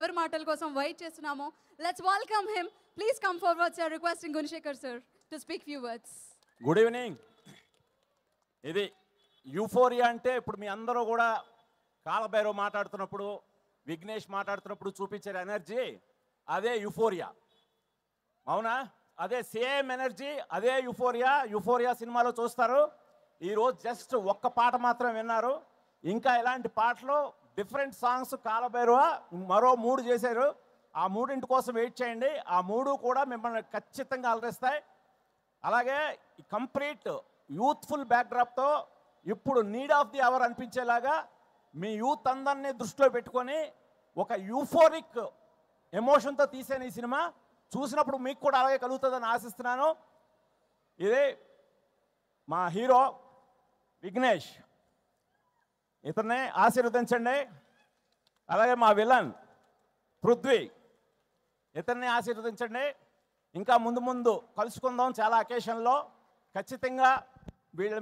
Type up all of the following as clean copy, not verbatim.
ఎవరి మాటల కోసం వెయిట్ చేస్తున్నామో let's welcome him. Please come forward sir. Requesting Gunasekhar sir to speak few words. Good evening. ఇది euphoria అంటే ఇప్పుడు మీ అందరూ కూడా కాలభైరవ్ మాట్లాడుతున్నప్పుడు, విఘ్నేష్ మాట్లాడుతున్నప్పుడు చూపించే ఎనర్జీ అదే యూఫోరియా. అవునా? అదే సేమ్ ఎనర్జీ, అదే యూఫోరియా. యూఫోరియా సినిమాలో చూస్తారు. ఈరోజు జస్ట్ ఒక్క పాట మాత్రం విన్నారు. ఇంకా ఇలాంటి పాటలు డిఫరెంట్ సాంగ్స్ కాలభైరవ మరో 3 చేశారు. ఆ 3 కోసం వెయిట్ చేయండి. ఆ 3 కూడా మిమ్మల్ని ఖచ్చితంగా అలరిస్తాయి. అలాగే కంప్లీట్ యూత్ఫుల్ బ్యాక్డ్రాప్తో ఇప్పుడు నీడ్ ఆఫ్ ది అవర్ అనిపించేలాగా మీ యూత్ అందరినీ దృష్టిలో పెట్టుకొని ఒక యూఫోరిక్ ఎమోషన్తో తీసాను ఈ సినిమా. చూసినప్పుడు మీకు కూడా అలాగే కలుగుతుందని ఆశిస్తున్నాను. ఇది మా హీరో విఘ్నేష్, ఇతన్ని ఆశీర్వదించండి. అలాగే మా విలన్ పృథ్వీ, ఇతన్ని ఆశీర్వదించండి. ఇంకా ముందు కలుసుకుందాం చాలా అకేషన్లో. ఖచ్చితంగా వీళ్ళు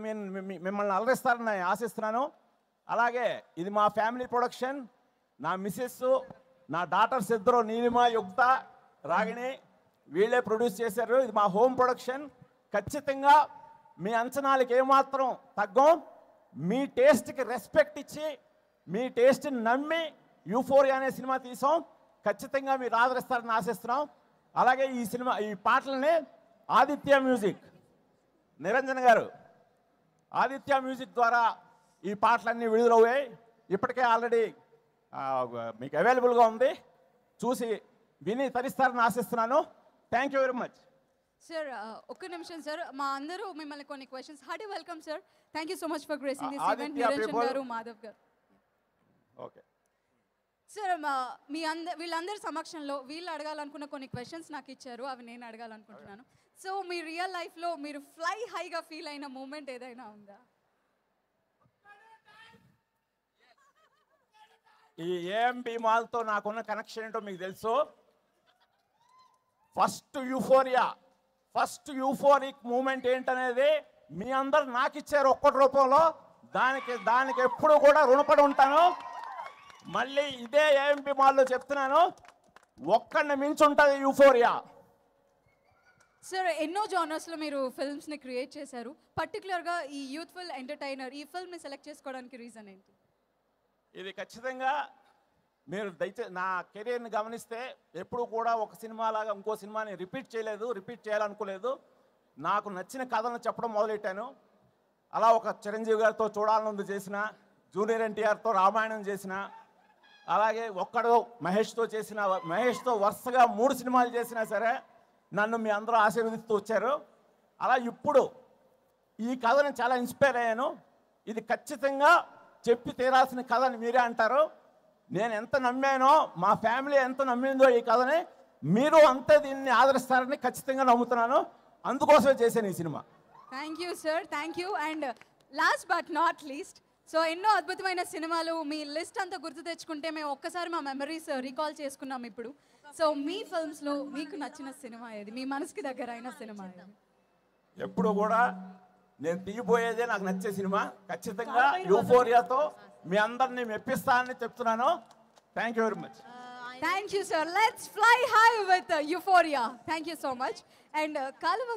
మిమ్మల్ని అలరిస్తారని ఆశిస్తున్నాను. అలాగే ఇది మా ఫ్యామిలీ ప్రొడక్షన్. నా మిస్సెస్, నా డాటర్స్ ఇద్దరు నీలిమ, యుక్త, రాగిణి వీళ్ళే ప్రొడ్యూస్ చేశారు. ఇది మా హోమ్ ప్రొడక్షన్. ఖచ్చితంగా మీ అంచనాలకి ఏమాత్రం తగ్గం. మీ టేస్ట్కి రెస్పెక్ట్ ఇచ్చి మీ టేస్ట్ని నమ్మి యూఫోరియా అనే సినిమా తీసాం. ఖచ్చితంగా మీరు ఆదరిస్తారని ఆశిస్తున్నాం. అలాగే ఈ పాటలని ఆదిత్య మ్యూజిక్, నిరంజన్ గారు ఆదిత్య మ్యూజిక్ ద్వారా ఈ పాటలన్నీ విడుదలయ్యాయి. ఇప్పటికే ఆల్రెడీ మీకు అవైలబుల్గా ఉంది. చూసి విని తరిస్తారని ఆశిస్తున్నాను. Thank you very much sir. ఒక్క నిమిషం సార్, మా అందరూ మిమ్మల్ని కొన్ని questions. Hearty welcome sir. Thank you so much for gracing this event. Niranjan గారు, మాధవ్ గారు. ఓకే సార్, వీళ్ళందరి సమక్షంలో వీళ్ళు అడగాలనుకున్న కొన్ని క్వశ్చన్స్ నాకు ఇచ్చారు. అవి నేను అడగాలనుకుంటున్నాను. సో మీ రియల్ లైఫ్లో మీరు ఫ్లై హైగా ఫీల్ అయిన మూమెంట్ ఏదైనా ఉందా? ఈ ఏఎంబి మాల్తో నాకున్న కనెక్షన్ ఏంటో మీకు తెలుసు. ఫస్ట్ యూఫోరిక్ మూమెంట్ ఏంటనేది మీ అందరు నాకు ఇచ్చారు ఒక్కటి రూపంలో. దానికి ఎప్పుడు కూడా రుణపడి ఉంటాను. మళ్ళీ ఇదే ఏఎంబి మాల్లో చెప్తున్నాను, ఒక్కడిని మించి ఉంటుంది యూఫోరియా. సార్, ఎన్నో జానర్స్లో మీరు ఫిల్మ్స్ని క్రియేట్ చేశారు. పర్టికులర్గా ఈ యూత్ఫుల్ ఎంటర్టైనర్ ఈ ఫిల్మ్ని సెలెక్ట్ చేసుకోవడానికి రీజన్ ఏంటి? ఇది ఖచ్చితంగా మీరు దయచేసి నా కెరీర్ని గమనిస్తే ఎప్పుడు కూడా ఒక సినిమా లాగా ఇంకో సినిమాని రిపీట్ చేయాలనుకోలేదు. నాకు నచ్చిన కథను చెప్పడం మొదలెట్టాను. అలా ఒక చిరంజీవి గారితో చూడాలనుంది చేసిన, జూనియర్ ఎన్టీఆర్తో రామాయణం చేసిన, అలాగే ఒక్కడు మహేష్తో వరుసగా 3 సినిమాలు చేసినా సరే నన్ను మీ అందరూ ఆశీర్వదిస్తూ వచ్చారు. అలా ఇప్పుడు ఈ కథని చాలా ఇన్స్పైర్ అయ్యాను. ఇది ఖచ్చితంగా చెప్పి తీరాల్సిన కథని మీరే అంటారు. నేను ఎంత నమ్మానో, మా ఫ్యామిలీ ఎంత నమ్మిందో ఈ కథని, మీరు అంతే దీన్ని ఆదరిస్తారని ఖచ్చితంగా నమ్ముతున్నాను. అందుకోసమే చేశాను ఈ cinema. Thank you sir, thank you. And last but not least, so ఎన్నో అద్భుతమైన సినిమాలు మీ లిస్ట్ అంతా గుర్తు తెచ్చుకుంటే మేము ఒక్కసారి మా మెమరీస్ రీకాల్ చేసుకున్నాం ఇప్పుడు. సో మీ ఫిల్మ్స్లో మీకు నచ్చిన సినిమా ఏది? మీ మనసుకి దగ్గర అయిన సినిమా ఏది? ఎప్పుడు కూడా నేను తీయబోయేదే నాకు నచ్చే సినిమా. ఖచ్చితంగా యూఫోరియాతో మీ అందరినీ మెప్పిస్తానని చెప్తున్నాను. Thank you very much. Thank you sir. Let's fly high with euphoria. Thank you so much. And కాలువ